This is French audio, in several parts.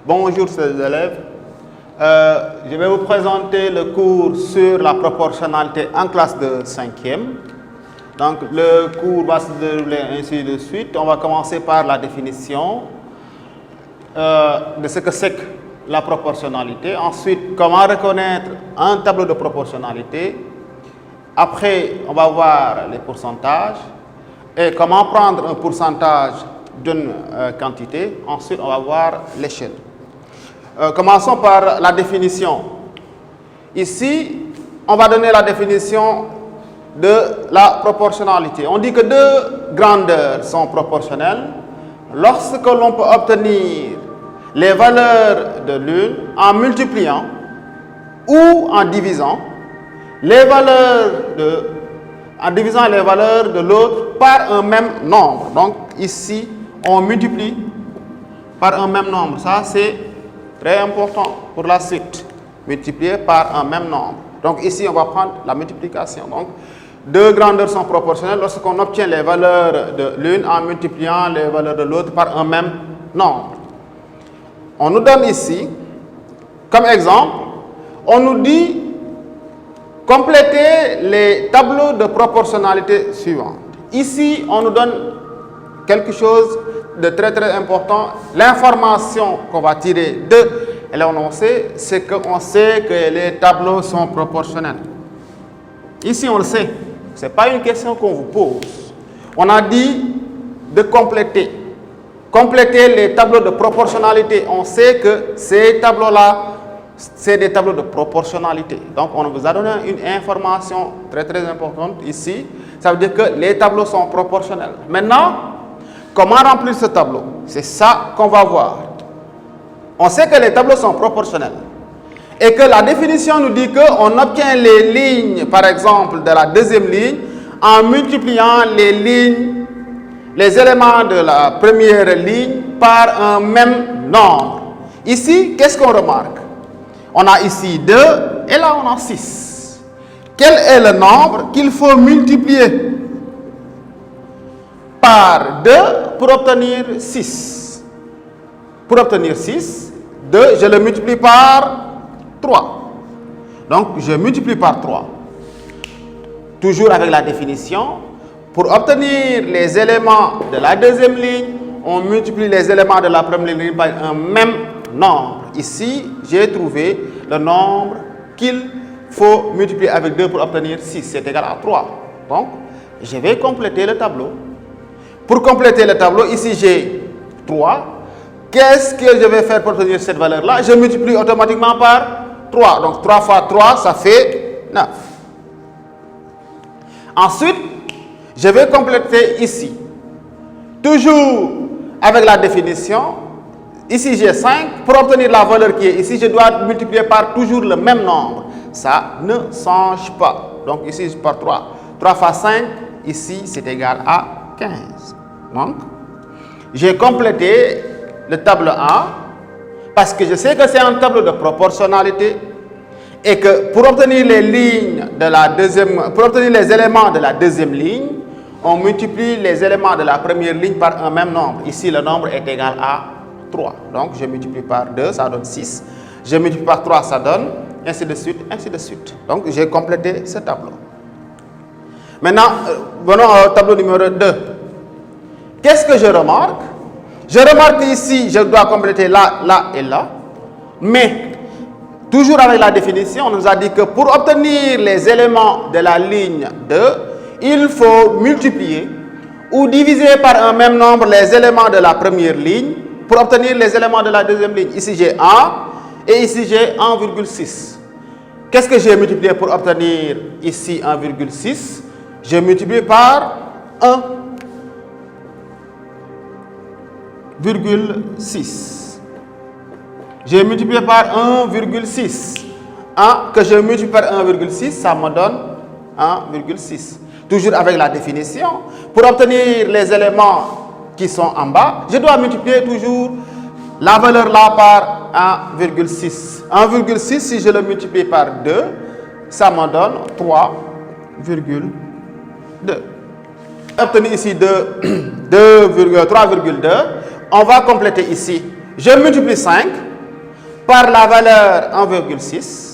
Bonjour chers élèves, je vais vous présenter le cours sur la proportionnalité en classe de 5e. Donc le cours va se dérouler ainsi de suite. On va commencer par la définition de ce que c'est que la proportionnalité. Ensuite, comment reconnaître un tableau de proportionnalité. Après, on va voir les pourcentages et comment prendre un pourcentage d'une quantité. Ensuite, on va voir l'échelle. Commençons par la définition. Ici, on va donner la définition de la proportionnalité. On dit que deux grandeurs sont proportionnelles lorsque l'on peut obtenir les valeurs de l'une en multipliant ou en divisant les valeurs de l'autre par un même nombre. Donc ici, on multiplie par un même nombre. Ça, c'est très important pour la suite. Multiplier par un même nombre. Donc ici, on va prendre la multiplication. Donc, deux grandeurs sont proportionnelles lorsqu'on obtient les valeurs de l'une en multipliant les valeurs de l'autre par un même nombre. On nous donne ici, comme exemple, on nous dit compléter les tableaux de proportionnalité suivants. Ici, on nous donne quelque chose de très très important. L'information qu'on va tirer de l'énoncé, c'est qu'on sait que les tableaux sont proportionnels. Ici, on le sait. Ce n'est pas une question qu'on vous pose. On a dit de compléter. Compléter les tableaux de proportionnalité. On sait que ces tableaux-là, c'est des tableaux de proportionnalité. Donc, on vous a donné une information très très importante ici. Ça veut dire que les tableaux sont proportionnels. Maintenant, comment remplir ce tableau? C'est ça qu'on va voir. On sait que les tableaux sont proportionnels. Et que la définition nous dit qu'on obtient les lignes, par exemple, de la deuxième ligne, en multipliant les éléments de la première ligne par un même nombre. Ici, qu'est-ce qu'on remarque? On a ici 2 et là on a 6. Quel est le nombre qu'il faut multiplier par 2 pour obtenir 6? Pour obtenir 6, 2, je le multiplie par 3. Donc, je multiplie par 3. Toujours avec la définition. Pour obtenir les éléments de la deuxième ligne, on multiplie les éléments de la première ligne par un même nombre. Ici, j'ai trouvé le nombre qu'il faut multiplier avec 2 pour obtenir 6. C'est égal à 3. Donc, je vais compléter le tableau. Pour compléter le tableau, ici j'ai 3. Qu'est-ce que je vais faire pour obtenir cette valeur-là? Je multiplie automatiquement par 3. Donc 3 fois 3, ça fait 9. Ensuite, je vais compléter ici. Toujours avec la définition. Ici, j'ai 5. Pour obtenir la valeur qui est ici, je dois multiplier par toujours le même nombre. Ça ne change pas. Donc ici, par 3. 3 fois 5, ici, c'est égal à 15. Donc, j'ai complété le tableau A parce que je sais que c'est un tableau de proportionnalité et que pour obtenir les lignes de la deuxième, pour obtenir les éléments de la deuxième ligne, on multiplie les éléments de la première ligne par un même nombre. Ici, le nombre est égal à 3. Donc, je multiplie par 2, ça donne 6. Je multiplie par 3, ça donne ainsi de suite, ainsi de suite. Donc, j'ai complété ce tableau. Maintenant, venons au tableau numéro 2. Qu'est-ce que je remarque? Je remarque qu'ici, je dois compléter là, là et là. Mais, toujours avec la définition, on nous a dit que pour obtenir les éléments de la ligne 2, il faut multiplier ou diviser par un même nombre les éléments de la première ligne pour obtenir les éléments de la deuxième ligne. Ici, j'ai 1 et ici, j'ai 1,6. Qu'est-ce que j'ai multiplié pour obtenir ici 1,6? J'ai multiplié par 1,6. J'ai multiplié par 1,6. 1 que je multiplie par 1,6, ça me donne 1,6. Toujours avec la définition. Pour obtenir les éléments qui sont en bas, je dois multiplier toujours la valeur là par 1,6. 1,6, si je le multiplie par 2, ça me donne 3,2. Obtenu ici 3,2. on va compléter ici. Je multiplie 5 par la valeur 1,6.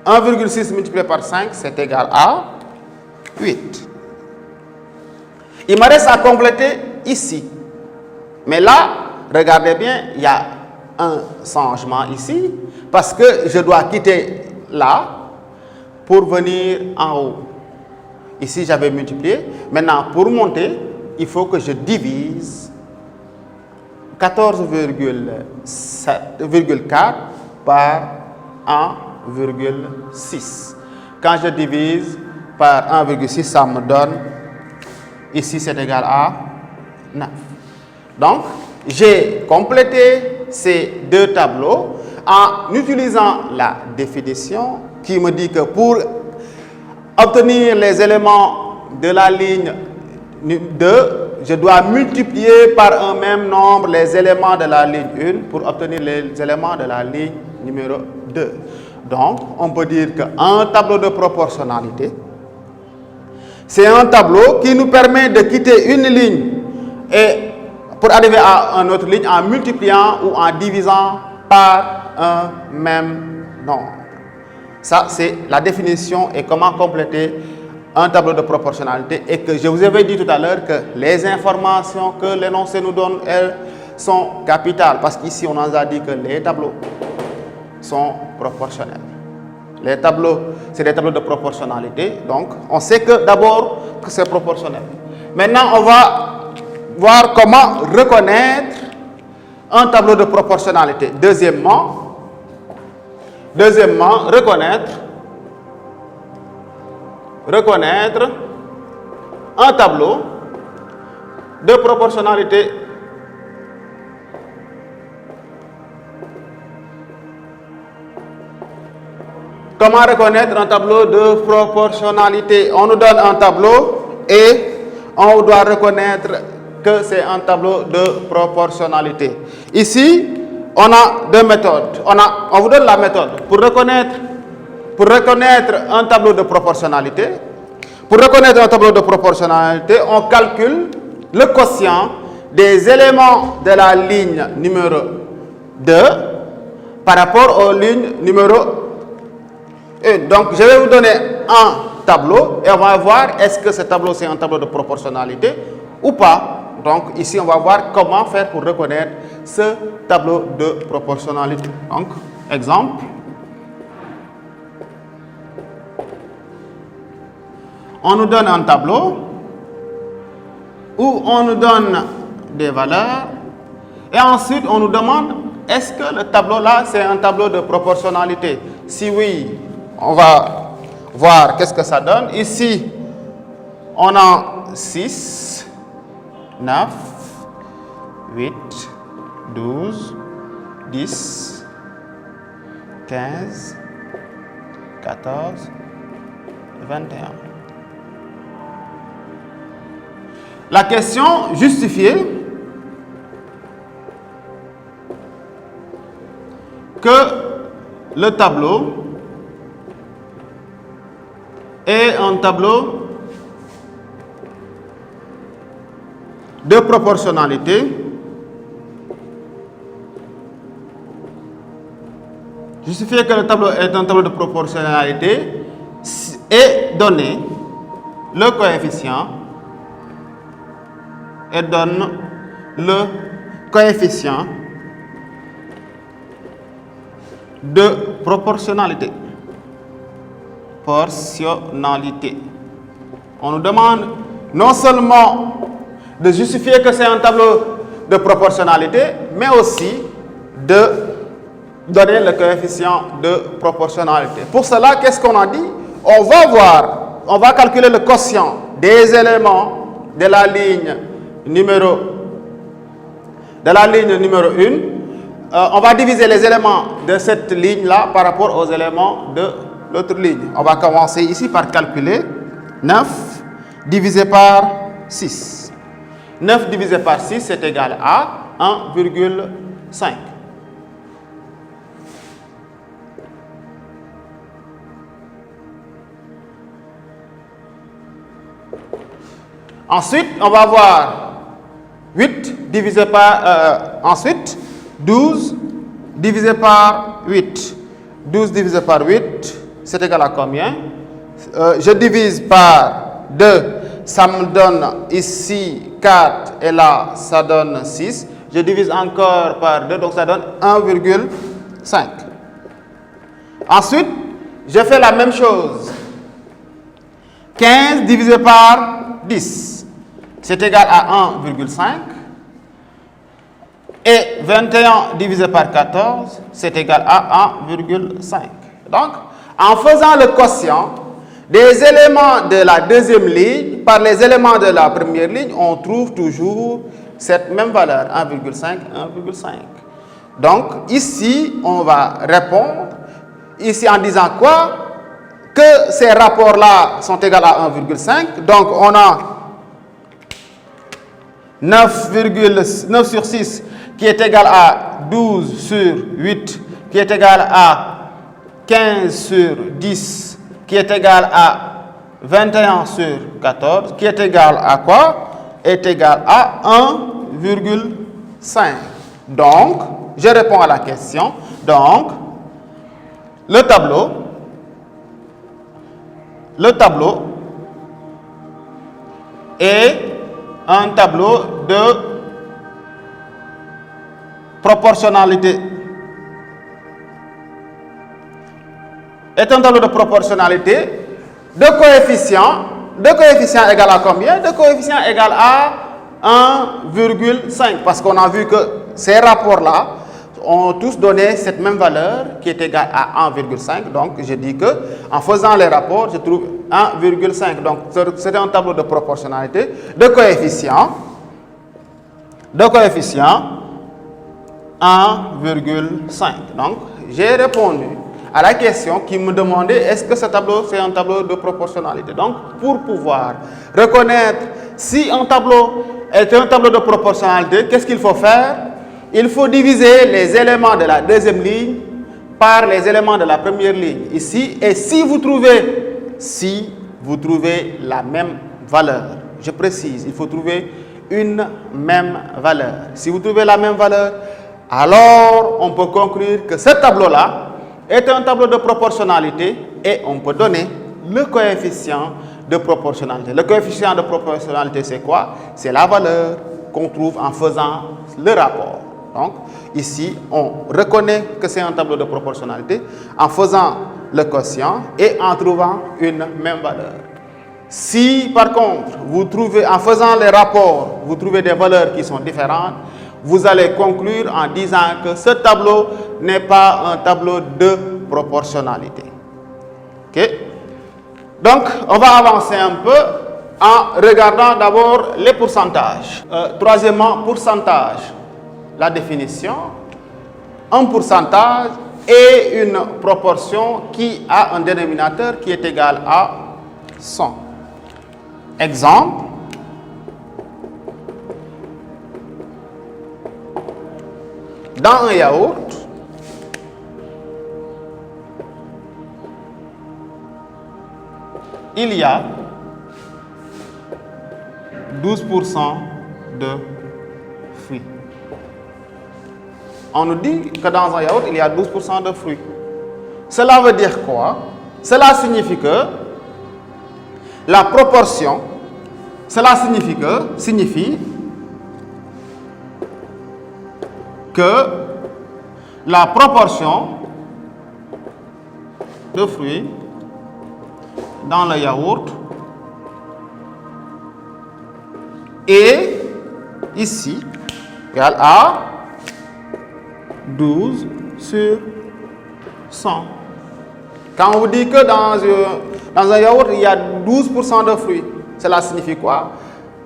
1,6 multiplié par 5, c'est égal à 8. Il me reste à compléter ici. Mais là, regardez bien, il y a un changement ici, parce que je dois quitter là pour venir en haut. Ici, j'avais multiplié. Maintenant, pour monter, il faut que je divise 14,4 par 1,6. Quand je divise par 1,6, ça me donne, ici c'est égal à 9. Donc, j'ai complété ces deux tableaux en utilisant la définition qui me dit que pour obtenir les éléments de la ligne 2, je dois multiplier par un même nombre les éléments de la ligne 1 pour obtenir les éléments de la ligne numéro 2. Donc, on peut dire qu'un tableau de proportionnalité, c'est un tableau qui nous permet de quitter une ligne et pour arriver à une autre ligne en multipliant ou en divisant par un même nombre. Ça, c'est la définition et comment compléter un tableau de proportionnalité. Et que je vous avais dit tout à l'heure que les informations que l'énoncé nous donne, elles sont capitales. Parce qu'ici, on nous a dit que les tableaux sont proportionnels. Les tableaux, c'est des tableaux de proportionnalité. Donc, on sait que d'abord que c'est proportionnel. Maintenant, on va voir comment reconnaître un tableau de proportionnalité. Deuxièmement, reconnaître un tableau de proportionnalité. Comment reconnaître un tableau de proportionnalité? On nous donne un tableau et on doit reconnaître que c'est un tableau de proportionnalité. Ici, on a deux méthodes. On vous donne la méthode pour reconnaître un tableau de proportionnalité. Pour reconnaître un tableau de proportionnalité, on calcule le quotient des éléments de la ligne numéro 2 par rapport aux lignes numéro 1. Donc, je vais vous donner un tableau et on va voir est-ce que ce tableau c'est un tableau de proportionnalité ou pas. Donc, ici, on va voir comment faire pour reconnaître ce tableau de proportionnalité. Donc, exemple. On nous donne un tableau où on nous donne des valeurs et ensuite on nous demande est-ce que le tableau là c'est un tableau de proportionnalité. Si oui, on va voir qu'est-ce que ça donne. Ici, on a 6, 9, 8, 12, 10, 15, 14, 21. La question justifiée que le tableau est un tableau de proportionnalité. Justifier que le tableau est un tableau de proportionnalité et donner le coefficient et donne le coefficient de proportionnalité. On nous demande non seulement de justifier que c'est un tableau de proportionnalité, mais aussi de donner le coefficient de proportionnalité. Pour cela, qu'est-ce qu'on a dit? On va calculer le quotient des éléments de la ligne numéro 1. On va diviser les éléments de cette ligne-là par rapport aux éléments de l'autre ligne. On va commencer ici par calculer 9 divisé par 6. 9 divisé par 6, c'est égal à 1,5. Ensuite, on va voir 8 divisé par, ensuite, 12 divisé par 8. 12 divisé par 8, c'est égal à combien? Je divise par 2, ça me donne ici 4 et là, ça donne 6. Je divise encore par 2, donc ça donne 1,5. Ensuite, je fais la même chose. 15 divisé par 10, c'est égal à 1,5. Et 21 divisé par 14, c'est égal à 1,5. Donc, en faisant le quotient des éléments de la deuxième ligne par les éléments de la première ligne, on trouve toujours cette même valeur, 1,5, 1,5. Donc, ici, on va répondre, ici en disant quoi? Que ces rapports-là sont égaux à 1,5. Donc, on a 9 sur 6 qui est égal à 12 sur 8, qui est égal à 15 sur 10, qui est égal à 21 sur 14, qui est égal à quoi? Est égal à 1,5. Donc, je réponds à la question. Donc, le tableau est un tableau de proportionnalité. Est un tableau de proportionnalité de coefficients égal à combien? De coefficients égal à 1,5. Parce qu'on a vu que ces rapports-là ont tous donné cette même valeur qui est égale à 1,5. Donc, je dis que en faisant les rapports, je trouve 1,5. Donc, c'est un tableau de proportionnalité de coefficients 1,5. Donc, j'ai répondu à la question qui me demandait est-ce que ce tableau, c'est un tableau de proportionnalité. Donc, pour pouvoir reconnaître si un tableau est un tableau de proportionnalité, qu'est-ce qu'il faut faire? Il faut diviser les éléments de la deuxième ligne par les éléments de la première ligne ici. Et si vous trouvez la même valeur, je précise, il faut trouver une même valeur. Si vous trouvez la même valeur, alors on peut conclure que ce tableau-là est un tableau de proportionnalité et on peut donner le coefficient de proportionnalité. Le coefficient de proportionnalité, c'est quoi? C'est la valeur qu'on trouve en faisant le rapport. Donc, ici, on reconnaît que c'est un tableau de proportionnalité en faisant le quotient et en trouvant une même valeur. Si, par contre, vous trouvez, en faisant les rapports, vous trouvez des valeurs qui sont différentes, vous allez conclure en disant que ce tableau n'est pas un tableau de proportionnalité. OK? Donc, on va avancer un peu en regardant d'abord les pourcentages. Troisièmement, pourcentage. La définition. Un pourcentage est une proportion qui a un dénominateur qui est égal à 100. Exemple. Dans un yaourt, il y a 12% de fruits. On nous dit que dans un yaourt, il y a 12% de fruits. Cela veut dire quoi? Cela signifie que la proportion, signifie que la proportion de fruits dans le yaourt est ici égale à 12 sur 100. Quand on vous dit que dans un yaourt, il y a 12% de fruits, cela signifie quoi?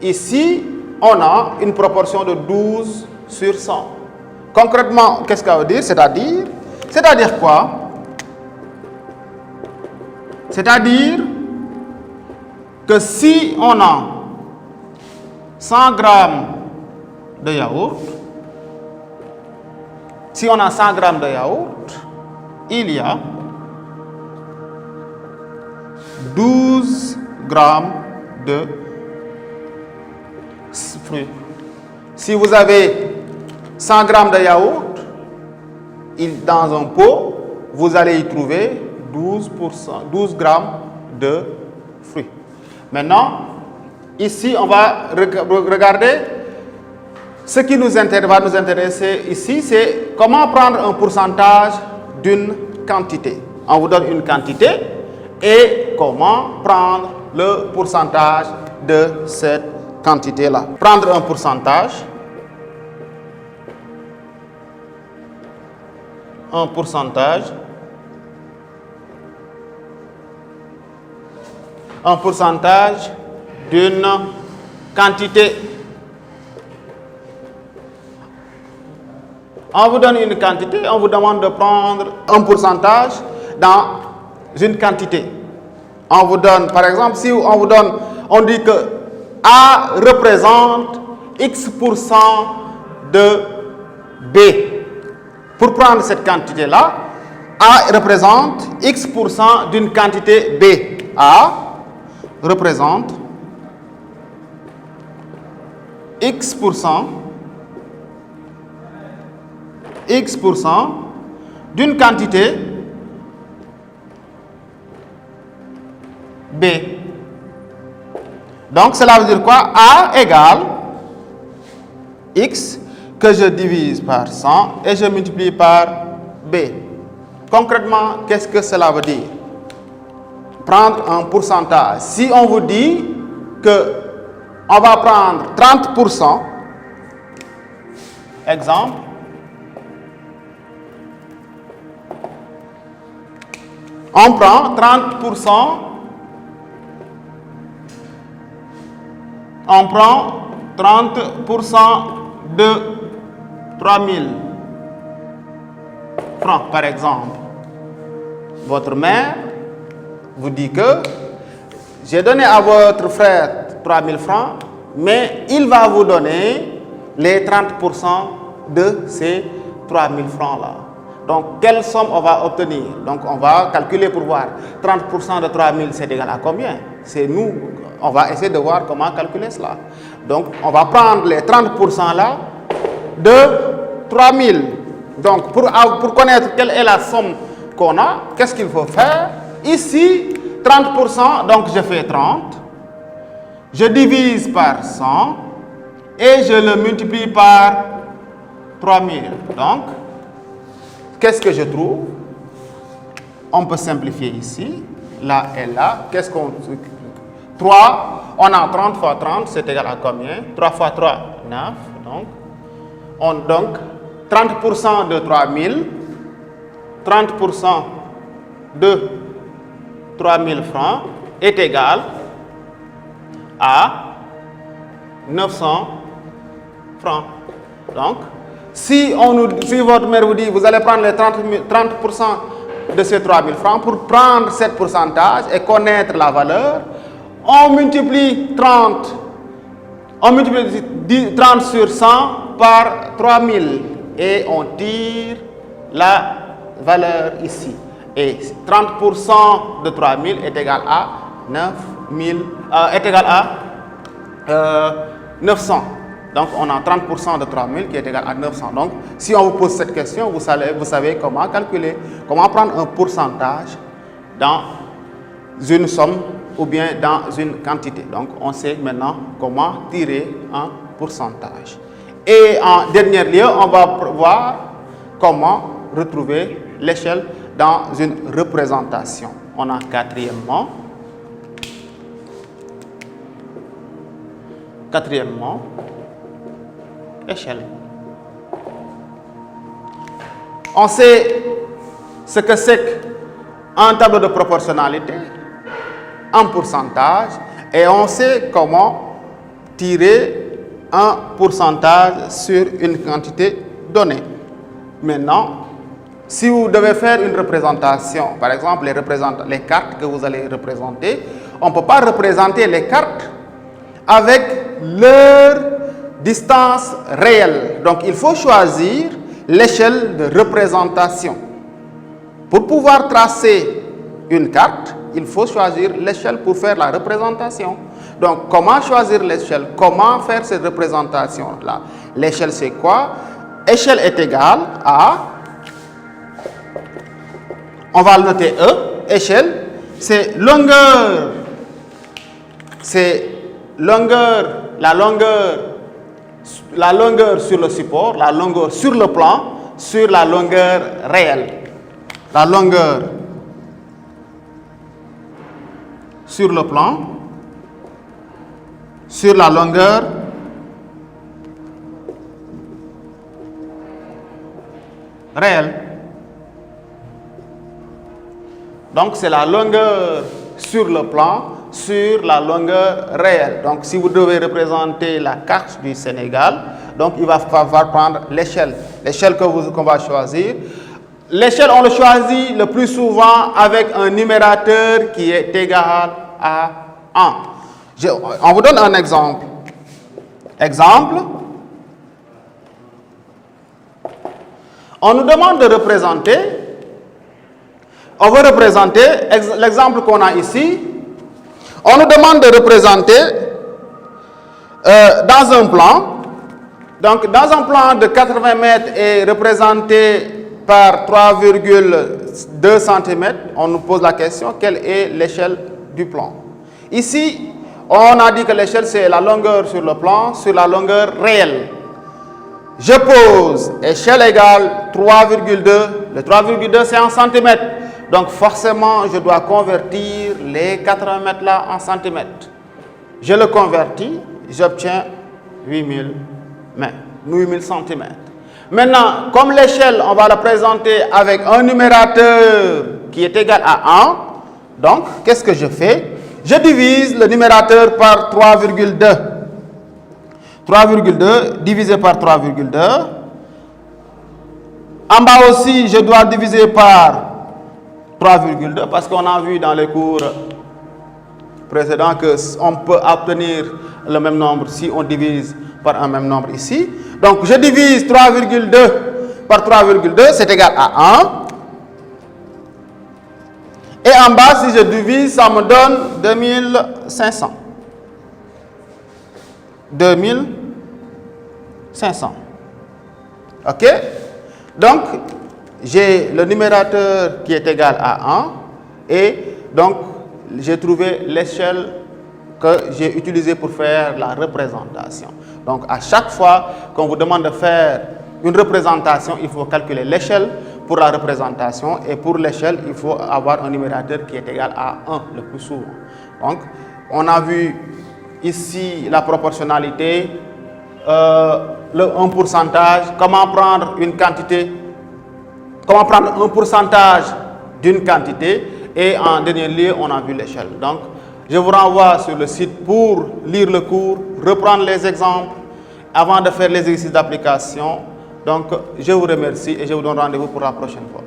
Ici, on a une proportion de 12 sur 100. Concrètement, qu'est-ce que ça veut dire? C'est-à-dire quoi? C'est-à-dire que si on a 100 grammes de yaourt, il y a 12 grammes de fruits. Si vous avez 100 grammes de yaourt, dans un pot, vous allez y trouver 12 grammes de fruits. Maintenant, ici, on va regarder ce qui va nous intéresser ici, c'est comment prendre un pourcentage d'une quantité. On vous donne une quantité et comment prendre le pourcentage de cette quantité-là. Prendre un pourcentage. Un pourcentage d'une quantité. On vous donne une quantité, on vous demande de prendre un pourcentage dans une quantité. On vous donne, par exemple, si on dit que A représente X% de B. Pour prendre cette quantité-là, A représente X% d'une quantité B. A représente X% d'une quantité B. Donc, cela veut dire quoi? A égale X que je divise par 100 et je multiplie par B. Concrètement, qu'est-ce que cela veut dire? Prendre un pourcentage. Si on vous dit que on va prendre 30%, exemple, on prend 30%, on prend 30% de 3000 francs, par exemple. Votre mère vous dit que j'ai donné à votre frère 3000 francs, mais il va vous donner les 30% de ces 3000 francs-là. Donc, quelle somme on va obtenir? Donc, on va calculer pour voir. 30% de 3000, c'est égal à combien? C'est nous, on va essayer de voir comment calculer cela. Donc, on va prendre les 30% là de 3000. Donc, pour connaître quelle est la somme qu'on a, qu'est-ce qu'il faut faire? Ici, 30%, donc je fais 30. Je divise par 100 et je le multiplie par 3000. Donc, qu'est-ce que je trouve? On peut simplifier ici. Là et là. Qu'est-ce qu'on... 3, on a 30 fois 30, c'est égal à combien? 3 fois 3, 9. Donc 30% de 3000, 30% de 3000 francs est égal à 900 francs. Donc, si votre mère vous dit vous allez prendre les 30% de ces 3000 francs, pour prendre ce pourcentage et connaître la valeur, on multiplie 30 sur 100 par 3000 et on tire la valeur ici. Et 30% de 3000 est égal à 900. Donc, on a 30% de 3000 qui est égal à 900. Donc, si on vous pose cette question, vous savez comment calculer, comment prendre un pourcentage dans une somme ou bien dans une quantité. Donc, on sait maintenant comment tirer un pourcentage. Et en dernier lieu, on va voir comment retrouver l'échelle dans une représentation. On a quatrièmement, échelle. On sait ce que c'est qu'un tableau de proportionnalité, un pourcentage, et on sait comment tirer un pourcentage sur une quantité donnée. Maintenant, si vous devez faire une représentation, par exemple les cartes que vous allez représenter, on ne peut pas représenter les cartes avec leur distance réelle. Donc, il faut choisir l'échelle de représentation. Pour pouvoir tracer une carte, il faut choisir l'échelle pour faire la représentation. Donc, comment choisir l'échelle? Comment faire cette représentation-là? l'échelle c'est quoi? Échelle est égale à, on va le noter E, échelle, c'est longueur, la longueur sur le support, la longueur sur le plan, sur la longueur réelle. La longueur sur le plan, sur la longueur réelle. Donc, c'est la longueur sur le plan, sur la longueur réelle. Donc, si vous devez représenter la carte du Sénégal, donc il va falloir prendre l'échelle. L'échelle qu'on va choisir. L'échelle, on le choisit le plus souvent avec un numérateur qui est égal à 1. On vous donne un exemple. Exemple. On nous demande de représenter. On veut représenter l'exemple qu'on a ici. On nous demande de représenter dans un plan. Donc, dans un plan de 80 mètres est représenté par 3,2 cm, on nous pose la question, quelle est l'échelle du plan? Ici, on a dit que l'échelle, c'est la longueur sur le plan, sur la longueur réelle. Je pose échelle égale 3,2. Le 3,2, c'est en centimètres. Donc, forcément, je dois convertir les 80 mètres là en centimètres. Je le convertis, j'obtiens 8000 centimètres. Maintenant, comme l'échelle, on va la présenter avec un numérateur qui est égal à 1. Donc, qu'est-ce que je fais? Je divise le numérateur par 3,2. 3,2 divisé par 3,2. En bas aussi, je dois diviser par 3,2 parce qu'on a vu dans les cours précédents qu'on peut obtenir le même nombre si on divise par un même nombre ici. Donc, je divise 3,2 par 3,2, c'est égal à 1. Et en bas, si je divise, ça me donne 2500. 2500. OK? Donc, j'ai le numérateur qui est égal à 1. Et donc, j'ai trouvé l'échelle que j'ai utilisée pour faire la représentation. Donc, à chaque fois qu'on vous demande de faire une représentation, il faut calculer l'échelle pour la représentation. Et pour l'échelle, il faut avoir un numérateur qui est égal à 1 le plus souvent. Donc, on a vu ici la proportionnalité, un pourcentage, comment prendre une quantité, comment prendre un pourcentage d'une quantité. Et en dernier lieu, on a vu l'échelle. Donc, je vous renvoie sur le site pour lire le cours, reprendre les exemples avant de faire les exercices d'application. Donc, je vous remercie et je vous donne rendez-vous pour la prochaine fois.